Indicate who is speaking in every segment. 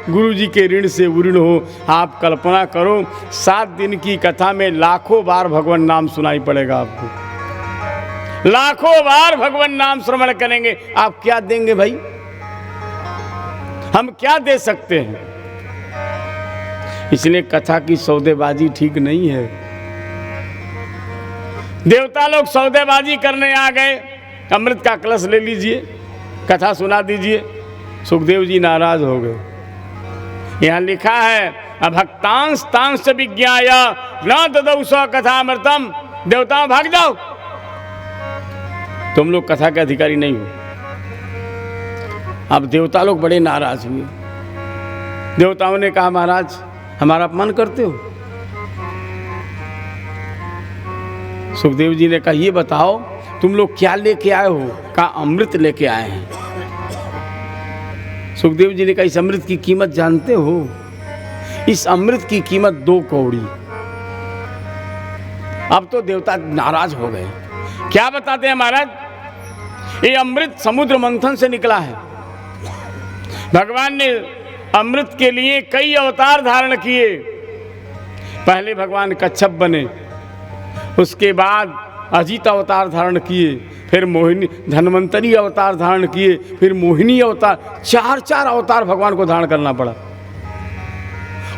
Speaker 1: गुरु जी के ऋण से उऋण हो। आप कल्पना करो 7 दिन की कथा में लाखों बार भगवान नाम सुनाई पड़ेगा आपको, लाखों बार भगवान नाम श्रवण करेंगे। आप क्या देंगे भाई? हम क्या दे सकते हैं? इसलिए कथा की सौदेबाजी ठीक नहीं है। देवता लोग सौदेबाजी करने आ गए, अमृत का कलश ले लीजिए, कथा सुना दीजिए। सुखदेव जी नाराज हो गए। यहाँ लिखा है अभक्तांश तांश विज्ञाय न ददौ स कथामृतम। देवताओं भाग जाओ, तुम लोग कथा के अधिकारी नहीं हो। अब देवता लोग बड़े नाराज हुए। देवताओं ने कहा महाराज हमारा अपमान करते हो। सुखदेव जी ने कहा ये बताओ तुम लोग क्या लेके आए हो? कहा अमृत लेके आए हैं। सुखदेव जी ने कहा इस अमृत की कीमत जानते हो? इस अमृत की कीमत 2 कौड़ी। अब तो देवता नाराज हो गए। क्या बताते हैं महाराज? ये अमृत समुद्र मंथन से निकला है। भगवान ने अमृत के लिए कई अवतार धारण किए। पहले भगवान कच्छप बने, उसके बाद अजित अवतार धारण किए, फिर मोहिनी धन्वंतरी अवतार धारण किए, फिर मोहिनी अवतार, 4 अवतार भगवान को धारण करना पड़ा।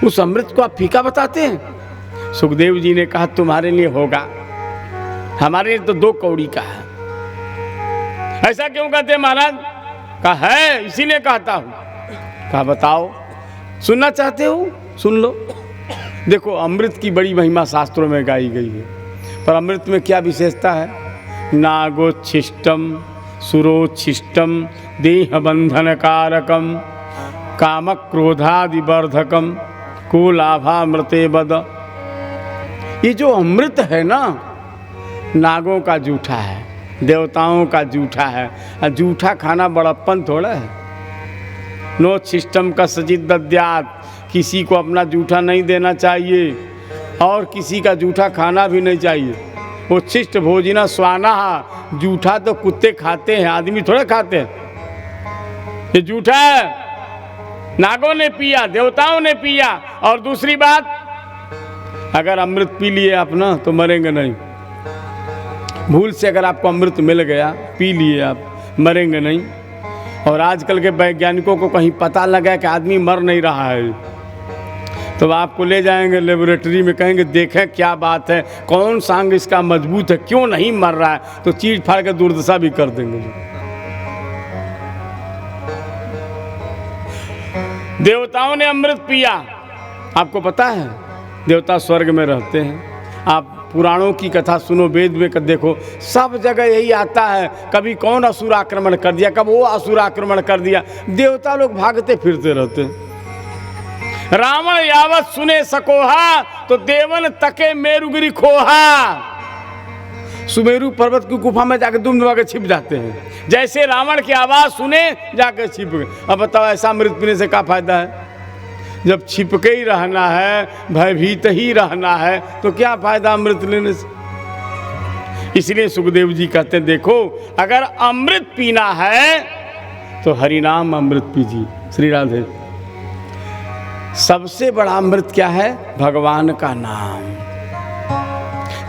Speaker 1: उस अमृत को आप फीका बताते हैं? सुखदेव जी ने कहा तुम्हारे लिए होगा, हमारे लिए तो 2 कौड़ी का है। ऐसा क्यों कहते हैं महाराज? कहा है इसीलिए कहता हूं। कहा बताओ, सुनना चाहते हो? सुन लो। देखो अमृत की बड़ी महिमा शास्त्रों में गाई गई है, पर अमृत में क्या विशेषता है? नागोच्छिष्टम सुरोच्छिष्टम देहबंधन कारकम काम क्रोधादिवर्धकम को लाभामृते बद। ये जो अमृत है ना, नागों का जूठा है, देवताओं का जूठा है। जूठा खाना बड़प्पन थोड़ा है। नोच्छिष्टम का सजित दद्यात, किसी को अपना जूठा नहीं देना चाहिए और किसी का जूठा खाना भी नहीं चाहिए। वो शिष्ट भोजना स्वाना, जूठा तो कुत्ते खाते हैं, आदमी थोड़े खाते हैं। ये जूठा है, नागों ने पिया, देवताओं ने पिया। और दूसरी बात, अगर अमृत पी लिए आप ना तो मरेंगे नहीं। भूल से अगर आपको अमृत मिल गया, पी लिए आप, मरेंगे नहीं। और आजकल के वैज्ञानिकों को कहीं पता लगा कि आदमी मर नहीं रहा है, तो आपको ले जाएंगे लेबोरेटरी में, कहेंगे देखें क्या बात है, कौन सा अंग इसका मजबूत है, क्यों नहीं मर रहा है, तो चीर फाड़ के दुर्दशा भी कर देंगे। देवताओं ने अमृत पिया। आपको पता है देवता स्वर्ग में रहते हैं। आप पुराणों की कथा सुनो, वेद में देखो, सब जगह यही आता है। कभी कौन असुर आक्रमण कर दिया, कब वो असुर आक्रमण कर दिया, देवता लोग भागते फिरते रहते हैं। रावण यावत सुने सकोहा तो देवन तके मेरुगिरी खोहा। सुमेरु पर्वत की गुफा में जाकर दुम दबा के छिप जाते हैं। जैसे रावण की आवाज सुने जाकर छिप गए। अब बताओ ऐसा अमृत पीने से क्या फायदा है? जब छिपके ही रहना है, भयभीत ही रहना है, तो क्या फायदा अमृत लेने से? इसलिए सुखदेव जी कहते हैं देखो अगर अमृत पीना है तो हरिनाम अमृत पीजिए। श्री राधे। सबसे बड़ा अमृत क्या है? भगवान का नाम।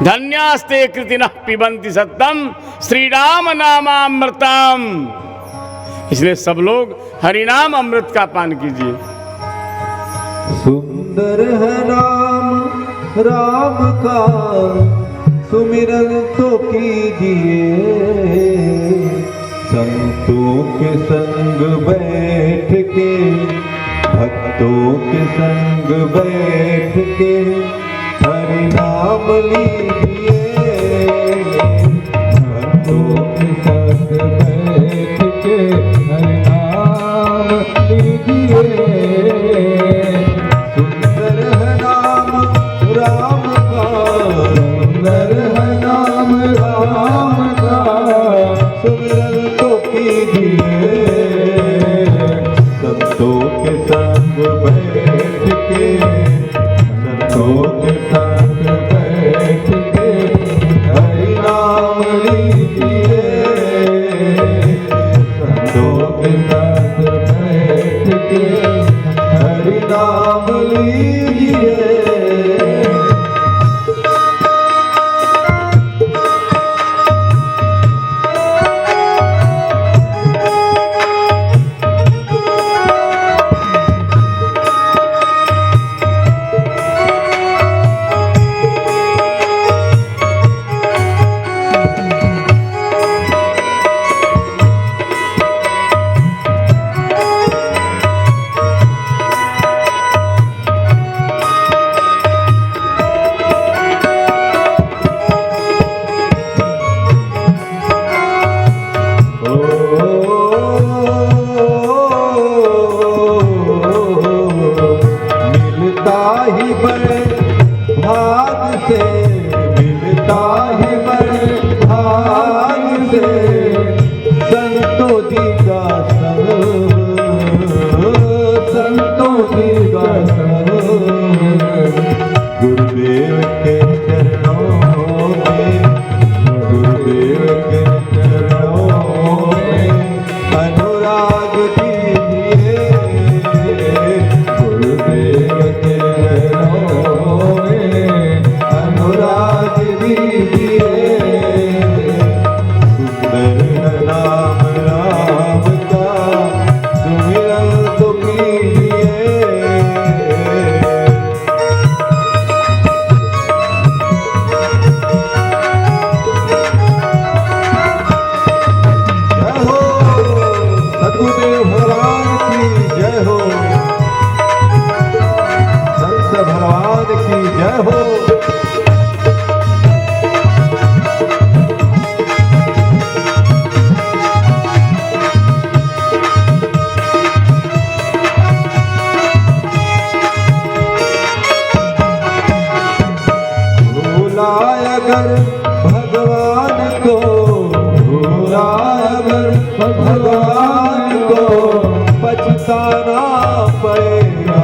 Speaker 1: धन्यास्ते कृतिनः पिबन्ति सत्यम श्री राम नामामृतम। इसलिए सब लोग हरिनाम अमृत का पान कीजिए।
Speaker 2: सुंदर है नाम राम का, सुमिरन तो कीजिए। संतों के संग बैठ के, भक्तों के संग बैठ के हरि नाम लीजिए। भक्तों के संग बैठ के हरि नाम लीजिए। सुंदर है नाम राम का, सुंदर है नाम राम का, सुमिरन तो कीजिए। संतों के संग बैठ के, संतों के संग बैठ के हरि नाम लीजिए। संतों के संग बैठ के नाम लीजिए। मिलता ही बड़े भाग से, मिलता ही बड़े भाग से संतों जी का संग, संतों जी का संग। गुरुदेव के चरणों में, गुरुदेव के चरणों में अनुराग दीजिए। गुरुदेव के चरणों में अनुराग दीजिए। सुंदर नाम राम का सुमिरन तो कीजिए। जय हो सतगुरुदेव भगवान की जय हो, संत भगवान की जय हो। भूलाय अगर भगवान को, भूलाय अगर भगवान को पछताना पड़ेगा,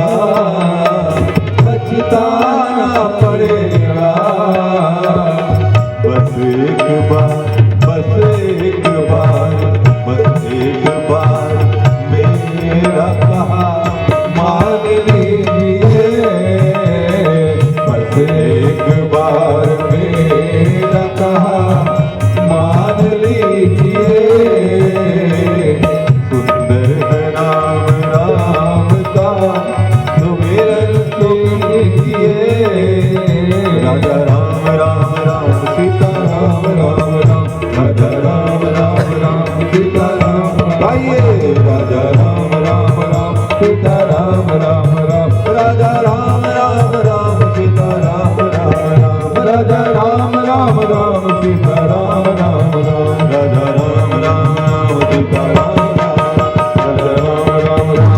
Speaker 2: पछताना पड़ेगा। बस एक बार, बस एक बार, बस एक बार मेरा कहा मान लीजिए। बस एक बार मेरा कहा मान लीजिए। सुंदर है नाम राम का सुमिरन तो कीजिए। राजा राम राम राम सीता राम राम राम, राजा राम राम राम सीता राम गाइए। राजा राम राम राम सीता राम राम राम, राजा राम राम राम सीता राम राम राम, राजा राम राम राम सीता राम राम राम, राजा राम राम राम सीता राम राम राम, राजा राम राम राम सीता राम राम राम, राजा राम राम राम सीता राम राम राम,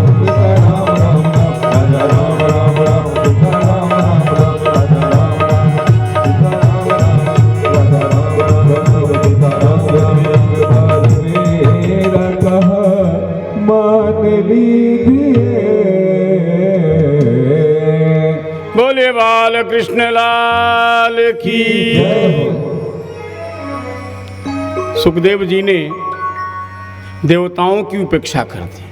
Speaker 2: राजा राम राम सीता राम राम, राजा राम राम सीता राम राम। मेरा कहा मान लीजिए।
Speaker 1: बोले बाल कृष्ण लाल की। सुखदेव जी ने देवताओं की उपेक्षा कर दी।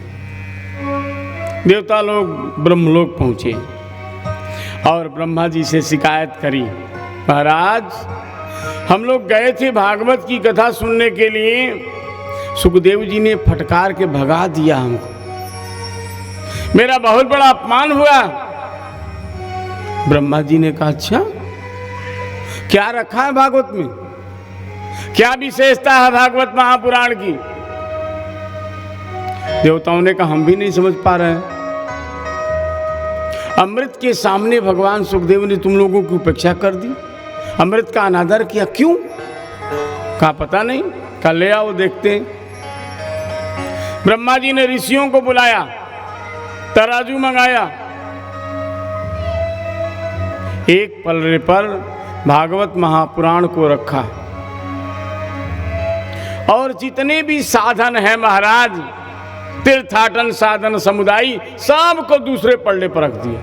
Speaker 1: देवता लोग ब्रह्मलोक पहुंचे और ब्रह्मा जी से शिकायत करी, महाराज हम लोग गए थे भागवत की कथा सुनने के लिए, सुखदेव जी ने फटकार के भगा दिया हमको, मेरा बहुत बड़ा अपमान हुआ। ब्रह्मा जी ने कहा अच्छा क्या रखा है भागवत में, क्या विशेषता है भागवत महापुराण की। देवताओं ने कहा हम भी नहीं समझ पा रहे हैं। अमृत के सामने भगवान सुखदेव ने तुम लोगों की उपेक्षा कर दी, अमृत का अनादर किया, क्यों? कहा पता नहीं, कल ले आओ देखते हैं। ब्रह्मा जी ने ऋषियों को बुलाया, तराजू मंगाया, एक पलड़े पर भागवत महापुराण को रखा और जितने भी साधन है महाराज, तीर्थाटन साधन समुदाय, सबको दूसरे पलड़े पर रख दिया।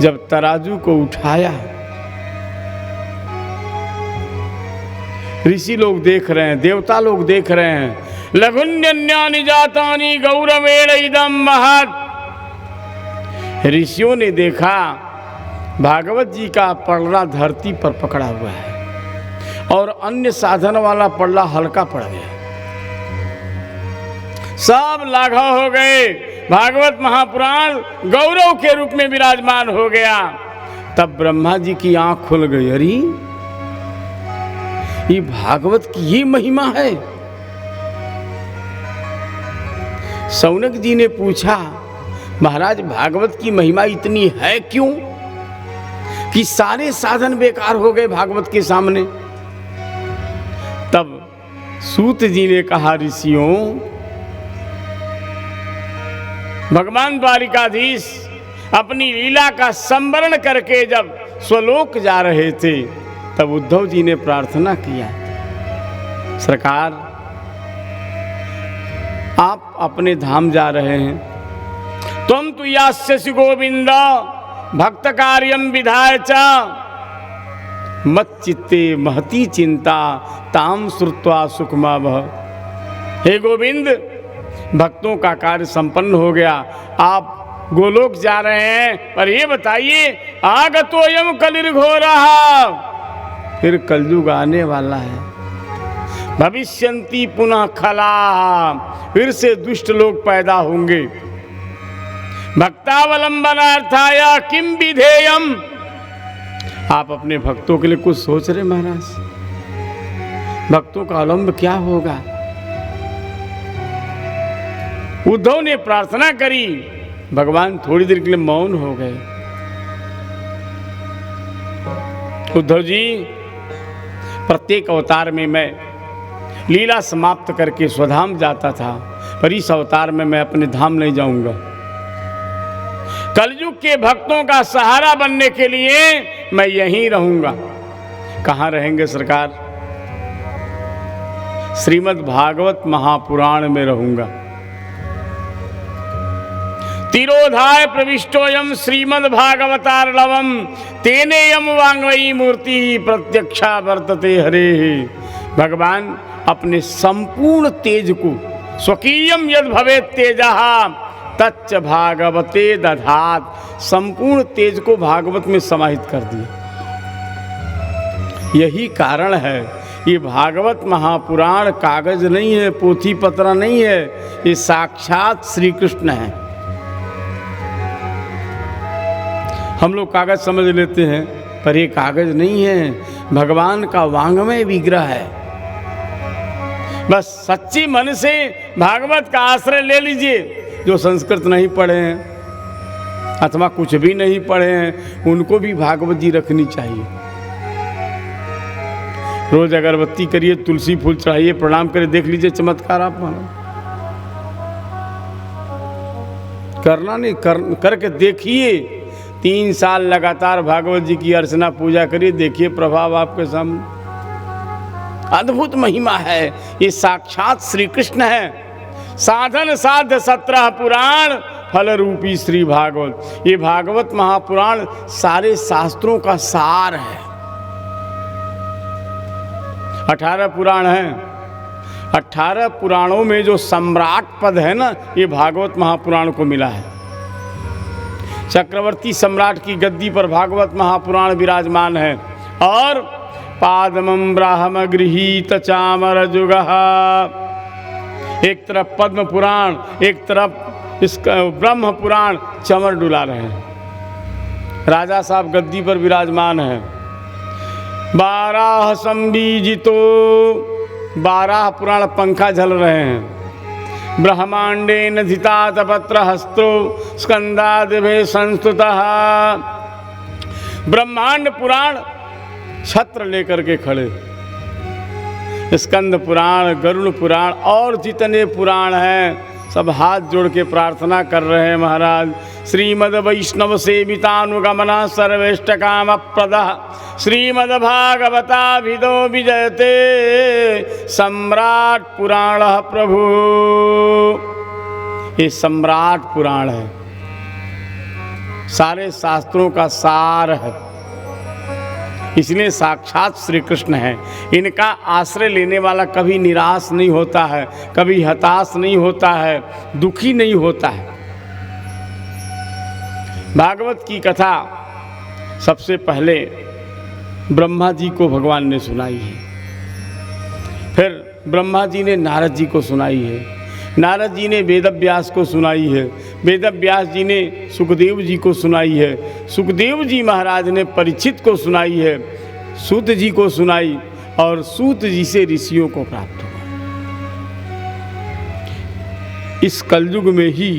Speaker 1: जब तराजू को उठाया, ऋषि लोग देख रहे हैं, देवता लोग देख रहे हैं, लघुन्यन्यानि जातानि गौरवेण इदम महत्। ऋषियों ने देखा भागवत जी का पलड़ा धरती पर पकड़ा हुआ है और अन्य साधन वाला पलड़ा हल्का पड़ गया। सब लाघव हो गए, भागवत महापुराण गौरव के रूप में विराजमान हो गया। तब ब्रह्मा जी की आंख खुल गई, अरे ये भागवत की ही महिमा है। शौनक जी ने पूछा, महाराज भागवत की महिमा इतनी है क्यों कि सारे साधन बेकार हो गए भागवत के सामने? तब सूत जी ने कहा, ऋषियों, भगवान द्वारिकाधीश अपनी लीला का संवरण करके जब स्वलोक जा रहे थे तब उद्धव जी ने प्रार्थना किया, सरकार आप अपने धाम जा रहे हैं, त्वं तु यास्यसि गोविंद भक्त कार्यम विधाय च मच्चित्ते महती चिंता ताम श्रुत्वा सुखमा भव। हे गोविंद, भक्तों का कार्य संपन्न हो गया, आप गोलोक जा रहे हैं, पर ये बताइए आगतोयम कलिर्घोरः, फिर कलयुग आने वाला है, भविष्यन्ति पुनः खलाः, फिर से दुष्ट लोग पैदा होंगे, भक्तावलंबनार्थाय किम विधेयम। आप अपने भक्तों के लिए कुछ सोच रहे महाराज? भक्तों का अवलंब क्या होगा? उद्धव ने प्रार्थना करी, भगवान थोड़ी देर के लिए मौन हो गए। उद्धव जी, प्रत्येक अवतार में मैं लीला समाप्त करके स्वधाम जाता था, पर इस अवतार में मैं अपने धाम नहीं जाऊंगा। कलयुग के भक्तों का सहारा बनने के लिए मैं यहीं रहूंगा। कहाँ रहेंगे सरकार? श्रीमद् भागवत महापुराण में रहूंगा। तिरोधाय प्रविष्टोयम श्रीमद् भागवतार्णवम तेनेयम वांगमयी मूर्ति प्रत्यक्षा वर्तते हरे। भगवान अपने संपूर्ण तेज को, स्वकीयम यद भवेत् तेजः तच्च भागवते दधात, संपूर्ण तेज को भागवत में समाहित कर दिया। यही कारण है ये भागवत महापुराण कागज नहीं है, पोथी पत्रा नहीं है, ये साक्षात श्री कृष्ण है। हम लोग कागज समझ लेते हैं, पर ये कागज नहीं है, भगवान का वांग्मय विग्रह है। बस सच्ची मन से भागवत का आश्रय ले लीजिए। जो संस्कृत नहीं पढ़े हैं अथवा कुछ भी नहीं पढ़े हैं, उनको भी भागवत जी रखनी चाहिए। रोज अगरबत्ती करिए, तुलसी फूल चढ़ाइए, प्रणाम करिए, देख लीजिए चमत्कार आप मानो। करना नहीं, करके देखिए। 3 साल लगातार भागवत जी की अर्चना पूजा करिए, देखिए प्रभाव आपके सामने। अद्भुत महिमा है, ये साक्षात श्री कृष्ण है। साधन साध्य 17 पुराण फल रूपी श्री भागवत। ये भागवत महापुराण सारे शास्त्रों का सार है। 18 पुराण हैं। 18 पुराणों में जो सम्राट पद है ना, ये भागवत महापुराण को मिला है। चक्रवर्ती सम्राट की गद्दी पर भागवत महापुराण विराजमान है। और पादमं ब्राह्म गृहीत चामर जुगः, एक तरफ पद्म पुराण, एक तरफ इसका ब्रह्म पुराण चमर डुला रहे हैं। राजा साहब गद्दी पर विराजमान है। 12 संबीजितो, 12 पुराण पंखा झल रहे हैं। ब्रह्मांडे नधितात पत्र हस्तो स्कंदादिभे संस्तुतः, ब्रह्मांड पुराण छत्र लेकर के खड़े। स्कंद पुराण, गरुड़ पुराण और जितने पुराण हैं सब हाथ जोड़ के प्रार्थना कर रहे हैं, महाराज श्रीमद् वैष्णव सेवितानुगमन सर्वेष्ट काम प्रद श्रीमद् भागवताभिदो विजयते सम्राट पुराण प्रभु। ये सम्राट पुराण है, सारे शास्त्रों का सार है। इसलिए साक्षात श्री कृष्ण है। इनका आश्रय लेने वाला कभी निराश नहीं होता है, कभी हताश नहीं होता है, दुखी नहीं होता है। भागवत की कथा सबसे पहले ब्रह्मा जी को भगवान ने सुनाई है, फिर ब्रह्मा जी ने नारद जी को सुनाई है, नारद जी ने वेदव्यास को सुनाई है, वेदव्यास जी ने सुखदेव जी को सुनाई है, सुखदेव जी महाराज ने परीक्षित को सुनाई है, सूत जी को सुनाई और सूत जी से ऋषियों को प्राप्त हुआ। इस कलयुग में ही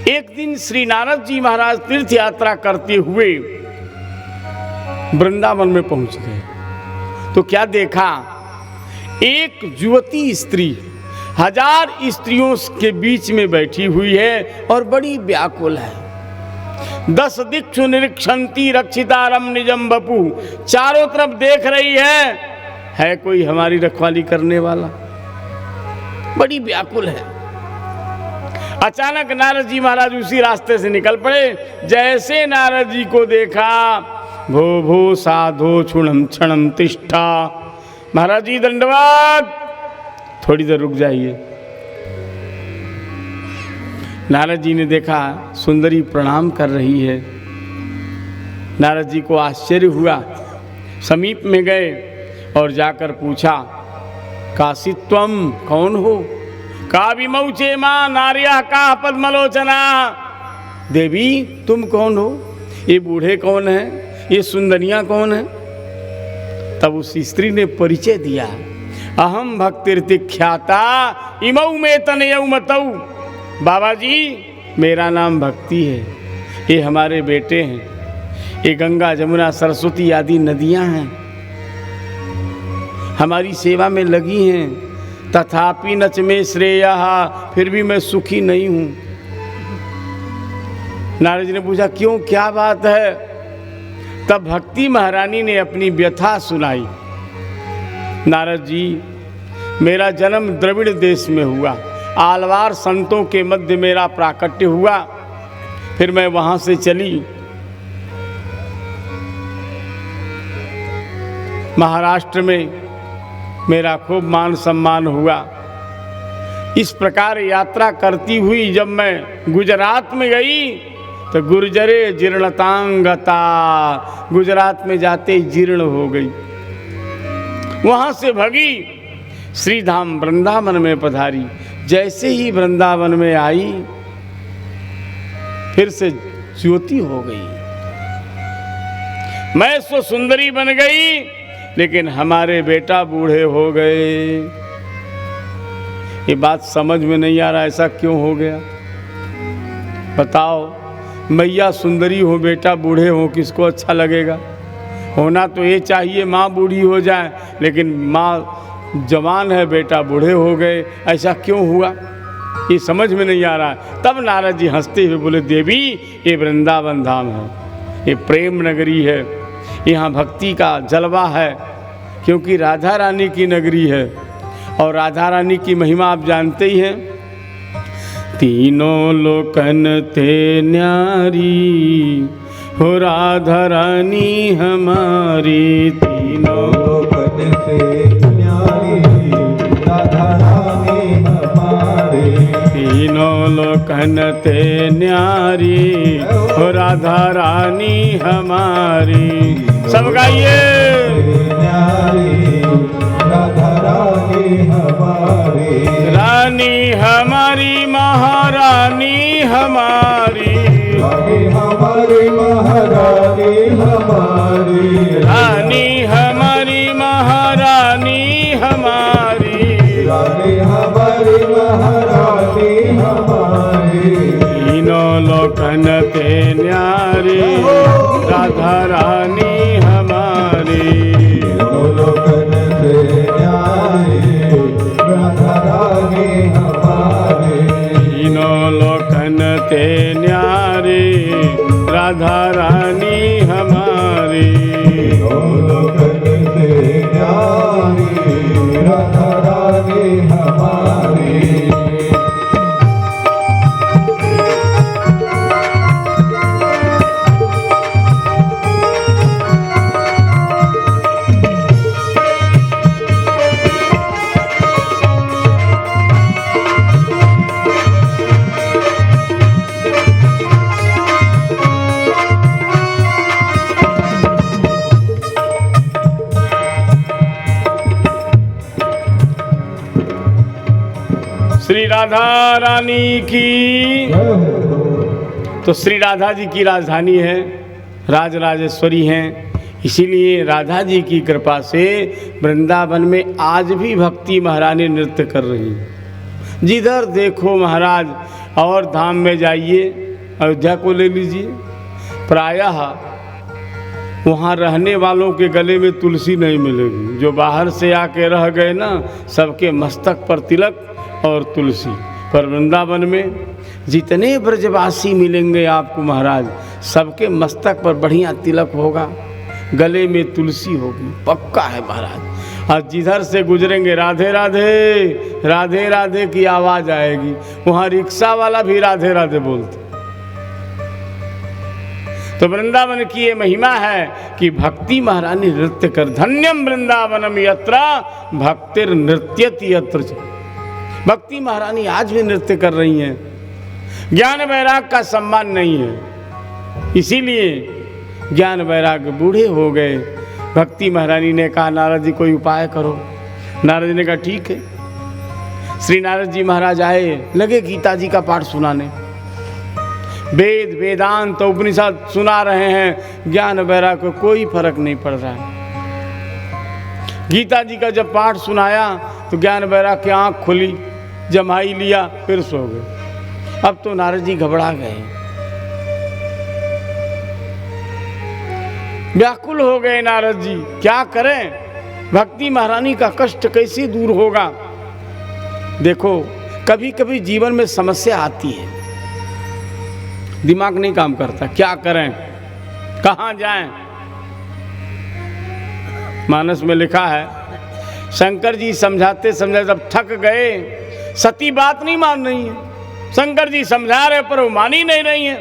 Speaker 1: एक दिन श्री नारद जी महाराज तीर्थ यात्रा करते हुए वृंदावन में पहुंच गए तो क्या देखा, एक युवती स्त्री 1000 स्त्रियों के बीच में बैठी हुई है और बड़ी व्याकुल है। 10 दिक्षु निरीक्षंती रक्षितारम निजम बपू, चारों तरफ देख रही है कोई हमारी रखवाली करने वाला, बड़ी व्याकुल है। अचानक नारद जी महाराज उसी रास्ते से निकल पड़े। जैसे नारद जी को देखा, भो भो साधो क्षुणम क्षणम तिष्ठा, महाराज जी दंडवत, थोड़ी देर रुक जाइए। नारद जी ने देखा सुंदरी प्रणाम कर रही है। नारद जी को आश्चर्य हुआ, समीप में गए और जाकर पूछा, काशित्वम, कौन हो? का विमौचे माँ नार्या का पद्मलोचना, देवी तुम कौन हो? ये बूढ़े कौन है? ये सुंदरियाँ कौन है? तब उस स्त्री ने परिचय दिया, अहम भक्तिर्तिख्याता इमऊ में तनयऊ मतऊ, बाबा जी मेरा नाम भक्ति है, ये हमारे बेटे हैं, ये गंगा जमुना सरस्वती आदि नदियां हैं, हमारी सेवा में लगी हैं, तथापि नच में श्रेयः, फिर भी मैं सुखी नहीं हूँ। नारद जी ने पूछा क्यों, क्या बात है? तब भक्ति महारानी ने अपनी व्यथा सुनाई। नारद जी मेरा जन्म द्रविड़ देश में हुआ, आलवार संतों के मध्य मेरा प्राकट्य हुआ, फिर मैं वहाँ से चली महाराष्ट्र में, मेरा खूब मान सम्मान हुआ। इस प्रकार यात्रा करती हुई जब मैं गुजरात में गई तो गुर्जरे जीर्णतांगता, गुजरात में जाते जीर्ण हो गई। वहाँ से भगी श्रीधाम वृंदावन में पधारी। जैसे ही वृंदावन में आई फिर से ज्योति हो गई। मैं सो सुंदरी बन गई, लेकिन हमारे बेटा बूढ़े हो गए। ये बात समझ में नहीं आ रहा, ऐसा क्यों हो गया? बताओ, मैया सुंदरी हो, बेटा बूढ़े हो, किसको अच्छा लगेगा? होना तो ये चाहिए माँ बूढ़ी हो जाए, लेकिन माँ जवान है, बेटा बूढ़े हो गए, ऐसा क्यों हुआ? ये समझ में नहीं आ रहा। तब नारद जी हंसते हुए बोले, देवी ये वृंदावन धाम है, ये प्रेम नगरी है, यहाँ भक्ति का जलवा है, क्योंकि राधा रानी की नगरी है और राधा रानी की महिमा आप जानते ही हैं। तीनों लोकन ते न्यारी हो राधा रानी हमारी, तीनों
Speaker 2: लोकन से न्यारी राधा रानी हमारी,
Speaker 1: तीनों लोकन ते न्यारी हो राधा रानी हमारी। सब गाइए,
Speaker 2: न्यारी राधा रानी हमारी,
Speaker 1: रानी हमारी महारानी हमारी,
Speaker 2: रानी हमारी महारानी हमारी,
Speaker 1: रानी हमारी महारानी हमारी,
Speaker 2: रानी हमारी महारानी हमारी,
Speaker 1: तीनों लोकन ते न्यारी राधा रानी हमारी,
Speaker 2: तीनों लोकन से न्यारी राधा रानी हमारी,
Speaker 1: तीनों लोकन ते न्यारी राधा रानी हमारी,
Speaker 2: तीनों लोकन से न्यारी राधा रानी हमारी।
Speaker 1: राधा रानी की। तो श्री राधा जी की राजधानी है, राजराजेश्वरी हैं। इसीलिए राधा जी की कृपा से वृंदावन में आज भी भक्ति महारानी नृत्य कर रही हैं। जिधर देखो महाराज, और धाम में जाइए, अयोध्या को ले लीजिए, प्रायः वहाँ रहने वालों के गले में तुलसी नहीं मिलेगी। जो बाहर से आके रह गए ना, सबके मस्तक पर तिलक और तुलसी। पर वृंदावन में जितने ब्रजवासी मिलेंगे आपको महाराज, सबके मस्तक पर बढ़िया तिलक होगा, गले में तुलसी होगी, पक्का है महाराज। और जिधर से गुजरेंगे राधे राधे राधे राधे की आवाज़ आएगी। वहाँ रिक्शा वाला भी राधे राधे बोलते। तो वृंदावन की ये महिमा है कि भक्ति महारानी नृत्य कर। धन्यम वृंदावनम यत्र भक्तिर नृत्यति यत्र। भक्ति महारानी आज भी नृत्य कर रही हैं। ज्ञान वैराग का सम्मान नहीं है, इसीलिए ज्ञान वैराग बूढ़े हो गए। भक्ति महारानी ने कहा नारद जी कोई उपाय करो। नारद जी ने कहा ठीक है। श्री नारद जी महाराज आए, लगे गीता जी का पाठ सुनाने। वेद वेदांत उपनिषद सुना रहे हैं, ज्ञान वैराग को कोई फर्क नहीं पड़ रहा है। गीता जी का जब पाठ सुनाया तो ज्ञान वैराग की आँख खुली, जमाई लिया, फिर सो गए। अब तो नारद जी घबरा गए, व्याकुल हो गए नारद जी, क्या करें, भक्ति महारानी का कष्ट कैसे दूर होगा। देखो कभी कभी जीवन में समस्या आती है, दिमाग नहीं काम करता, क्या करें, कहाँ जाएं। मानस में लिखा है, शंकर जी समझाते समझाते जब थक गए, सती बात नहीं मान रही है। शंकर जी समझा रहे पर वो मान ही नहीं रही है।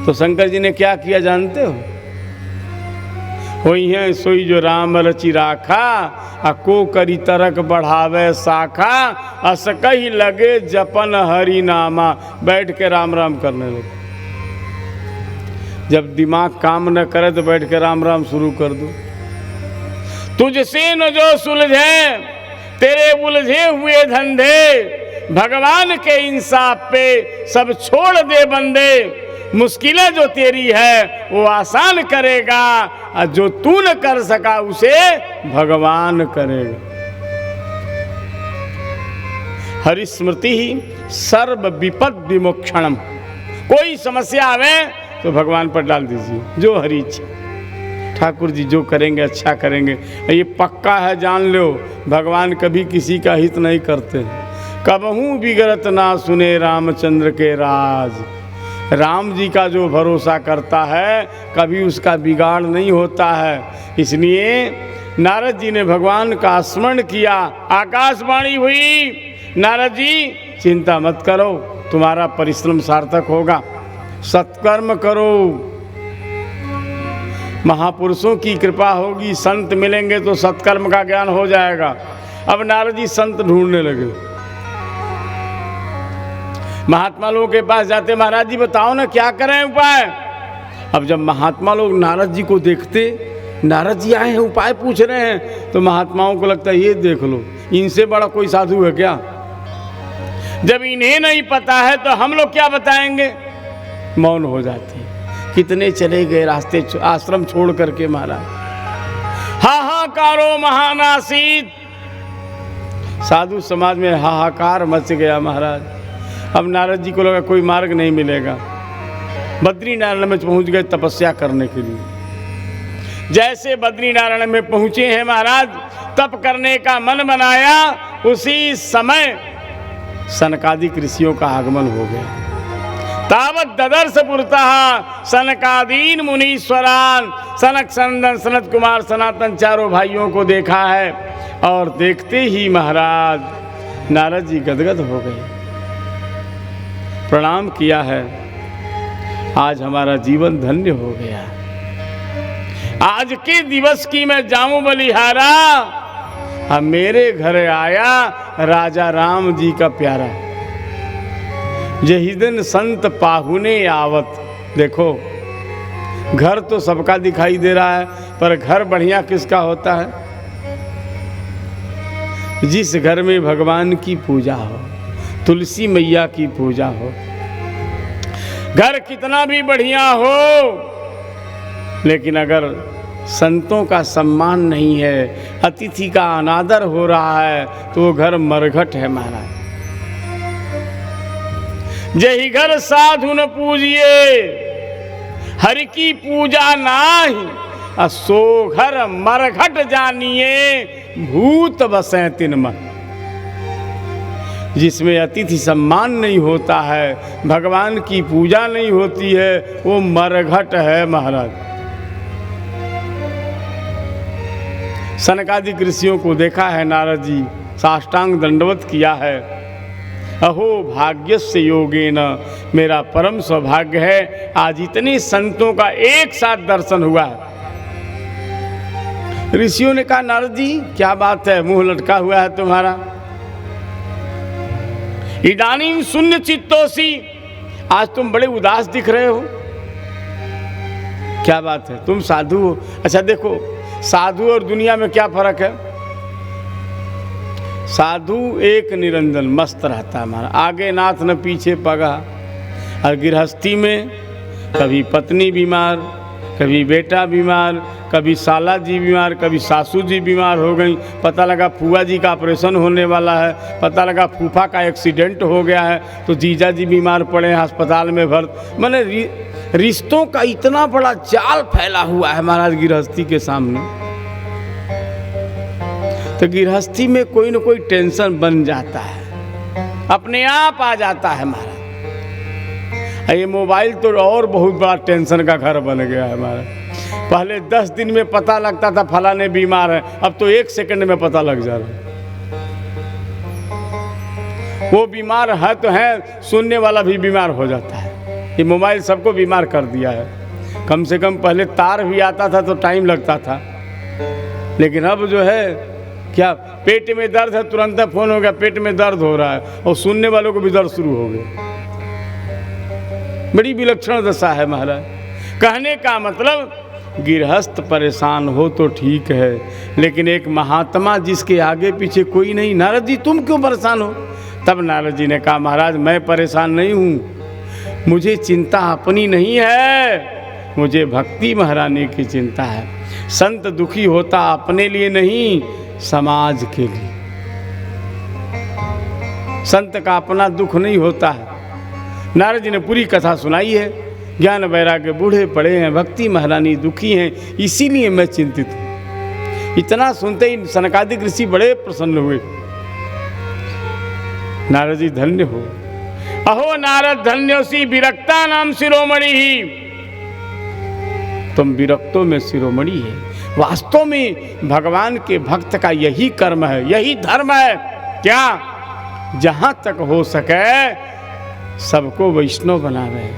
Speaker 1: तो शंकर जी ने क्या किया जानते हो? होई है सोई जो राम रचि राखा, अको करी तरक बढ़ावे शाखा, असकही लगे जपन हरि नामा। बैठ के राम राम करने लगे। जब दिमाग काम न करे तो बैठ के राम राम शुरू कर दो। तुझसे न जो सुलझे तेरे उलझे हुए धंधे, भगवान के इंसाफ पे सब छोड़ दे बंदे। मुश्किलें जो तेरी है वो आसान करेगा, और जो तू न कर सका उसे भगवान करेगा। हरिस्मृति ही सर्व विपद विमोक्षणम। कोई समस्या आवे तो भगवान पर डाल दीजिए, जो हरि इच्छा। ठाकुर जी जो करेंगे अच्छा करेंगे, ये पक्का है, जान लो। भगवान कभी किसी का हित नहीं करते। कबहू बिगड़त ना सुने रामचंद्र के राज। राम जी का जो भरोसा करता है कभी उसका बिगाड़ नहीं होता है। इसलिए नारद जी ने भगवान का स्मरण किया। आकाशवाणी हुई, नारद जी चिंता मत करो, तुम्हारा परिश्रम सार्थक होगा, सत्कर्म करो, महापुरुषों की कृपा होगी, संत मिलेंगे तो सत्कर्म का ज्ञान हो जाएगा। अब नारद जी संत ढूंढने लगे। महात्मा लोगों के पास जाते, महाराज जी बताओ ना क्या करें उपाय। अब जब महात्मा लोग नारद जी को देखते, नारद जी आए हैं उपाय पूछ रहे हैं, तो महात्माओं को लगता है ये देख लो, इनसे बड़ा कोई साधु है क्या। जब इन्हें नहीं पता है तो हम लोग क्या बताएंगे, मौन हो जाते। कितने चले गए रास्ते, आश्रम छोड़ करके महाराज। हाहाकारो महानासीत, साधु समाज में हाहाकार मच गया महाराज। अब नारद जी को लगा कोई मार्ग नहीं मिलेगा। बद्रीनारायण में पहुंच गए तपस्या करने के लिए। जैसे बद्रीनारायण में पहुंचे हैं महाराज, तप करने का मन बनाया, उसी समय सनकादिक ऋषियों का आगमन हो गया। तावत ददर्श पुरतः सनकादीन मुनीश्वरान। सनक सनंदन सनत कुमार सनातन चारों भाइयों को देखा है, और देखते ही महाराज नारद जी गदगद हो गए, प्रणाम किया है। आज हमारा जीवन धन्य हो गया। आज के दिवस की मैं जाऊं बलिहारा, अब मेरे घर आया राजा राम जी का प्यारा। यही दिन संत पाहुने आवत। देखो घर तो सबका दिखाई दे रहा है, पर घर बढ़िया किसका होता है, जिस घर में भगवान की पूजा हो, तुलसी मैया की पूजा हो। घर कितना भी बढ़िया हो, लेकिन अगर संतों का सम्मान नहीं है, अतिथि का अनादर हो रहा है, तो वो घर मरघट है महाराज। जही घर साधु न पूजिए, हरि की पूजा नाही, असो घर मरघट जानिए, भूत बसे तिन मन। जिसमें अतिथि सम्मान नहीं होता है, भगवान की पूजा नहीं होती है, वो मरघट है महाराज। सनकादिक ऋषियों को देखा है नारद जी, साष्टांग दंडवत किया है। अहो भाग्यस्य योगेन, मेरा परम सौभाग्य है आज इतने संतों का एक साथ दर्शन हुआ है। ऋषियों ने कहा नारद जी क्या बात है, मुंह लटका हुआ है तुम्हारा। इदानीम शून्य चित्तोसी, आज तुम बड़े उदास दिख रहे हो, क्या बात है, तुम साधु हो। अच्छा देखो, साधु और दुनिया में क्या फर्क है। साधु एक निरंजन मस्त रहता है हमारा, आगे नाथ न पीछे पगा। और गृहस्थी में कभी पत्नी बीमार, कभी बेटा बीमार, कभी साला जी बीमार, कभी सासू जी बीमार हो गई, पता लगा फूफा जी का ऑपरेशन होने वाला है, पता लगा फूफा का एक्सीडेंट हो गया है, तो जीजा जी बीमार पड़े हैं अस्पताल में भर्ती। मैंने रिश्तों का इतना बड़ा जाल फैला हुआ है महाराज गृहस्थी के सामने। तो गृहस्थी में कोई ना कोई टेंशन बन जाता है, अपने आप आ जाता है महाराज। ये मोबाइल तो और बहुत बड़ा टेंशन का घर बन गया है हमारा। पहले 10 दिन में पता लगता था फलाने बीमार है, अब तो 1 सेकंड में पता लग जा रहा है। वो बीमार है तो है, सुनने वाला भी बीमार हो जाता है। ये मोबाइल सबको बीमार कर दिया है। कम से कम पहले तार भी आता था तो टाइम लगता था, लेकिन अब जो है क्या, पेट में दर्द है तुरंत फोन हो गया, पेट में दर्द हो रहा है, और सुनने वालों को भी दर्द शुरू हो गया। बड़ी विलक्षण दशा है महाराज। कहने का मतलब गृहस्थ परेशान हो तो ठीक है, लेकिन एक महात्मा जिसके आगे पीछे कोई नहीं, नारद जी तुम क्यों परेशान हो। तब नारद जी ने कहा महाराज मैं परेशान नहीं हूँ, मुझे चिंता अपनी नहीं है, मुझे भक्ति महारानी की चिंता है। संत दुखी होता अपने लिए नहीं, समाज के लिए। संत का अपना दुख नहीं होता है। नारद जी ने पूरी कथा सुनाई है। ज्ञान वैराग्य बूढ़े पड़े हैं, भक्ति महारानी दुखी हैं, इसीलिए मैं चिंतित हूँ। इतना सुनते ही सनकादिक ऋषि बड़े प्रसन्न हुए। नारद जी धन्य हो। अहो नारद धन्योसी विरक्ता नाम शिरोमणि ही, तुम विरक्तों में शिरोमणि है। वास्तव में भगवान के भक्त का यही कर्म है, यही धर्म है। क्या, जहां तक हो सके सबको वैष्णव बनावे,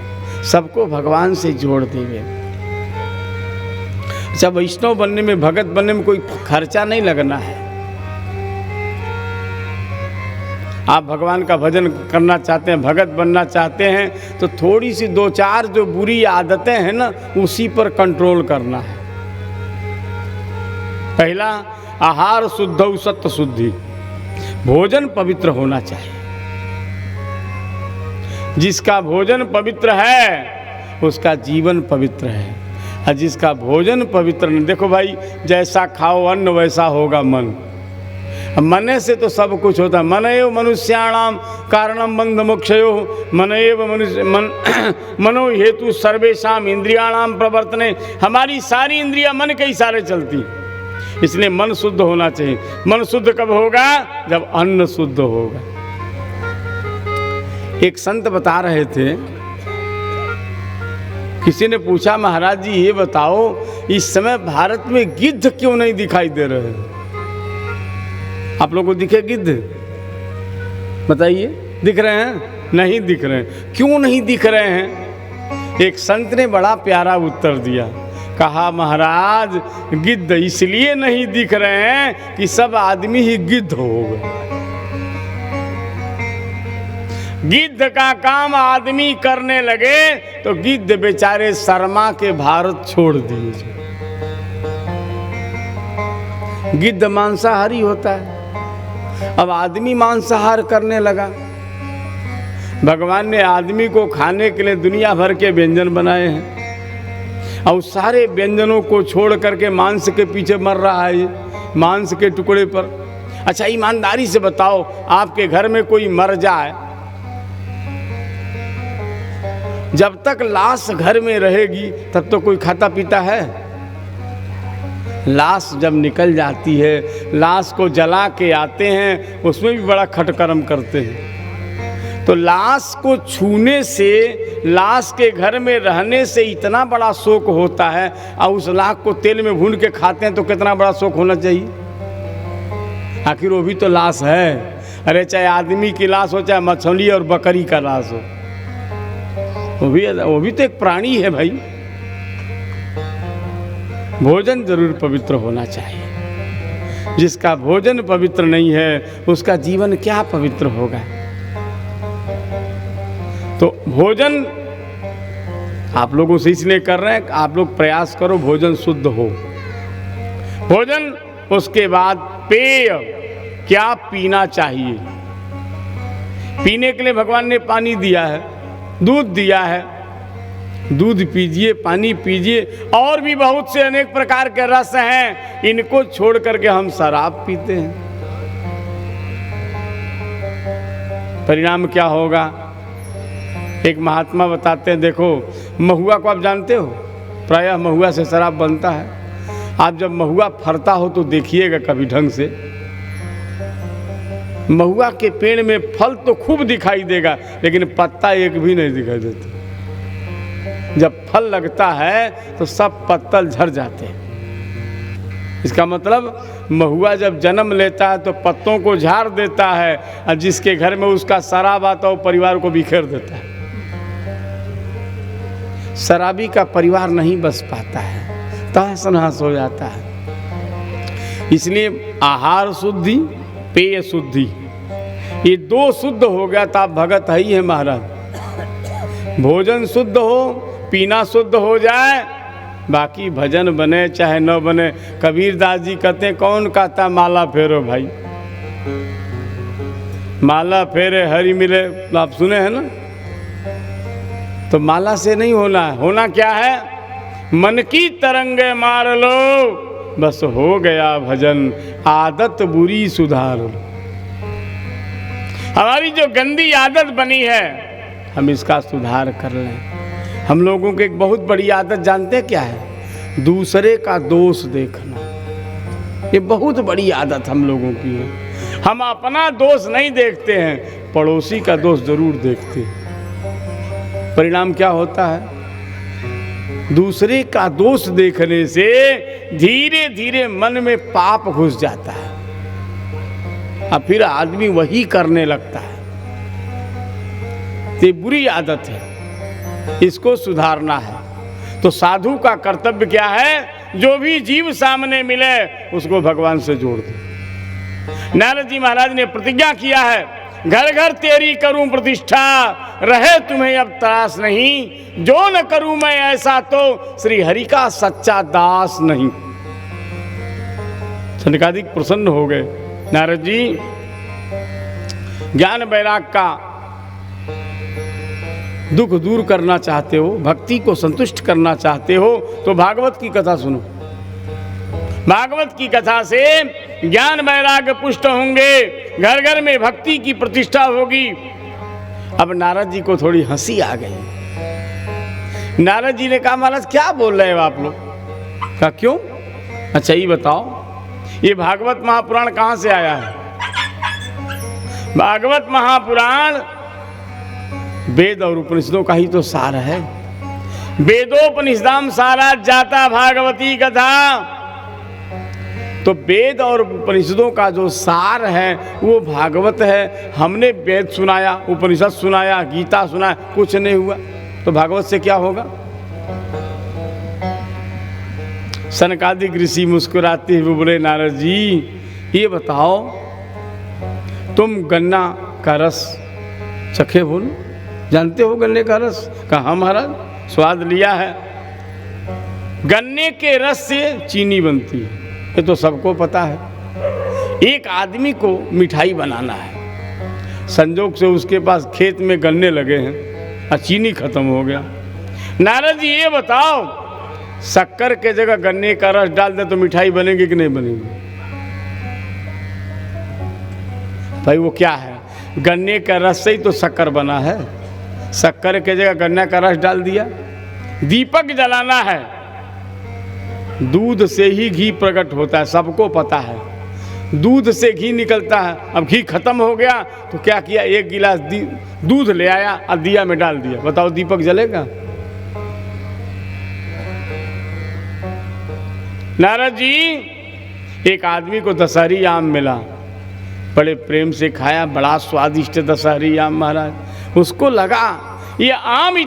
Speaker 1: सबको भगवान से जोड़ देवे। अच्छा, वैष्णव बनने में, भगत बनने में कोई खर्चा नहीं लगना है। आप भगवान का भजन करना चाहते हैं, भगत बनना चाहते हैं, तो थोड़ी सी 2-4 जो बुरी आदतें हैं ना, उसी पर कंट्रोल करना है। पहला, आहार शुद्ध सत्व शुद्धि, भोजन पवित्र होना चाहिए। जिसका भोजन पवित्र है उसका जीवन पवित्र है, और जिसका भोजन पवित्र नहीं, देखो भाई जैसा खाओ अन्न वैसा होगा मन। मने से तो सब कुछ होता है। मन एव मनुष्याणाम कारणम बंध मोक्षयो, मन एव मनुष्य मनो हेतु सर्वेशाम इंद्रियाणाम प्रवर्तने। हमारी सारी इंद्रियां मन के इशारे चलती, इसलिए मन शुद्ध होना चाहिए। मन शुद्ध कब होगा, जब अन्न शुद्ध होगा। एक संत बता रहे थे, किसी ने पूछा महाराज जी ये बताओ इस समय भारत में गिद्ध क्यों नहीं दिखाई दे रहे हैं। आप लोगों को दिखे गिद्ध, बताइए, दिख रहे हैं? नहीं दिख रहे हैं। क्यों नहीं दिख रहे हैं? एक संत ने बड़ा प्यारा उत्तर दिया, कहा महाराज गिद्ध इसलिए नहीं दिख रहे हैं कि सब आदमी ही गिद्ध हो गए। गिद्ध का काम आदमी करने लगे तो गिद्ध बेचारे शर्मा के भारत छोड़ दिए। गिद्ध मांसाहारी होता है, अब आदमी मांसाहार करने लगा। भगवान ने आदमी को खाने के लिए दुनिया भर के व्यंजन बनाए हैं और सारे व्यंजनों को छोड़ करके मांस के पीछे मर रहा है, ये मांस के टुकड़े पर। अच्छा ईमानदारी से बताओ, आपके घर में कोई मर जाए, जब तक लाश घर में रहेगी तब तो कोई खाता पीता है। लाश जब निकल जाती है, लाश को जला के आते हैं, उसमें भी बड़ा खटकर्म करते हैं। तो लाश को छूने से, लाश के घर में रहने से इतना बड़ा शोक होता है, और उस लाश को तेल में भून के खाते हैं तो कितना बड़ा शोक होना चाहिए। आखिर वो भी तो लाश है। अरे चाहे आदमी की लाश हो, चाहे मछली और बकरी का लाश हो, वो भी तो एक प्राणी है भाई। भोजन जरूर पवित्र होना चाहिए। जिसका भोजन पवित्र नहीं है उसका जीवन क्या पवित्र होगा। तो भोजन आप लोगों से इसलिए कर रहे हैं, आप लोग प्रयास करो भोजन शुद्ध हो। भोजन, उसके बाद पेय, क्या पीना चाहिए। पीने के लिए भगवान ने पानी दिया है, दूध दिया है, दूध पीजिए, पानी पीजिए, और भी बहुत से अनेक प्रकार के रस हैं, इनको छोड़ करके हम शराब पीते हैं। परिणाम क्या होगा। एक महात्मा बताते हैं, देखो महुआ को आप जानते हो, प्रायः महुआ से शराब बनता है। आप जब महुआ फरता हो तो देखिएगा कभी ढंग से, महुआ के पेड़ में फल तो खूब दिखाई देगा लेकिन पत्ता एक भी नहीं दिखाई देता। जब फल लगता है तो सब पत्तल झड़ जाते हैं। इसका मतलब महुआ जब जन्म लेता है तो पत्तों को झाड़ देता है, और जिसके घर में उसका शराब आता है वो परिवार को बिखेर देता है। शराबी का परिवार नहीं बस पाता है, तहस नहस हो जाता है। इसलिए आहार शुद्धि, पेय शुद्धि, ये दो शुद्ध हो गया तो आप भगत है ही है महाराज। भोजन शुद्ध हो, पीना शुद्ध हो जाए, बाकी भजन बने चाहे न बने। कबीर दास जी कहते हैं, कौन कहता माला फेरो भाई, माला फेरे हरि मिले, तो आप सुने हैं ना। तो माला से नहीं होना है, होना क्या है, मन की तरंगे मार लो, बस हो गया भजन, आदत बुरी सुधार लो। हमारी जो गंदी आदत बनी है हम इसका सुधार कर लें। हम लोगों की एक बहुत बड़ी आदत जानते हैं क्या है, दूसरे का दोष देखना। ये बहुत बड़ी आदत हम लोगों की है। हम अपना दोष नहीं देखते हैं, पड़ोसी का दोष जरूर देखते हैं। परिणाम क्या होता है, दूसरे का दोष देखने से धीरे धीरे मन में पाप घुस जाता है, और फिर आदमी वही करने लगता है। ये बुरी आदत है, इसको सुधारना है। तो साधु का कर्तव्य क्या है, जो भी जीव सामने मिले उसको भगवान से जोड़ दे। नारद जी महाराज ने प्रतिज्ञा किया है, घर घर तेरी करूं प्रतिष्ठा, रहे तुम्हें अब त्रास नहीं, जो न करूं मैं ऐसा तो श्री हरि का सच्चा दास नहीं। सनकादिक प्रसन्न हो गए। नारद जी, ज्ञान वैराग का दुख दूर करना चाहते हो, भक्ति को संतुष्ट करना चाहते हो, तो भागवत की कथा सुनो। भागवत की कथा से ज्ञान वैराग्य पुष्ट होंगे, घर घर में भक्ति की प्रतिष्ठा होगी। अब नारद जी को थोड़ी हंसी आ गई। नारद जी ने कहा, महाराज क्या बोल रहे हो आप लोग। कहा क्यों। अच्छा ये बताओ, ये भागवत महापुराण कहाँ से आया है। भागवत महापुराण वेद और उपनिषदों का ही तो सार है। वेदोपनिषदाम सारा जाता भागवती कथा। तो वेद और उपनिषदों का जो सार है वो भागवत है। हमने वेद सुनाया, उपनिषद सुनाया, गीता सुनाया, कुछ नहीं हुआ, तो भागवत से क्या होगा। सनकादिक ऋषि मुस्कुराते हुए बोले, नारद जी ये बताओ, तुम गन्ना का रस चखे हो ना, जानते हो गन्ने का रस। कहा महाराज स्वाद लिया है। गन्ने के रस से चीनी बनती है, ये तो सबको पता है। एक आदमी को मिठाई बनाना है, संजोग से उसके पास खेत में गन्ने लगे हैं और चीनी खत्म हो गया। नारद जी ये बताओ, शक्कर के जगह गन्ने का रस डाल दे तो मिठाई बनेगी कि नहीं बनेगी? भाई वो क्या है, गन्ने का रस से ही तो शक्कर बना है। शक्कर के जगह गन्ने का रस डाल दिया। दीपक जलाना है, दूध से ही घी प्रकट होता है, सबको पता है। दूध से घी निकलता है। अब घी खत्म हो गया तो क्या किया, एक गिलास दूध ले आया और दिया में डाल दिया। बताओ दीपक जलेगा? नारद जी, एक आदमी को दशहरी आम मिला, बड़े प्रेम से खाया, बड़ा स्वादिष्ट दशहरी आम महाराज। उसको लगा ये आम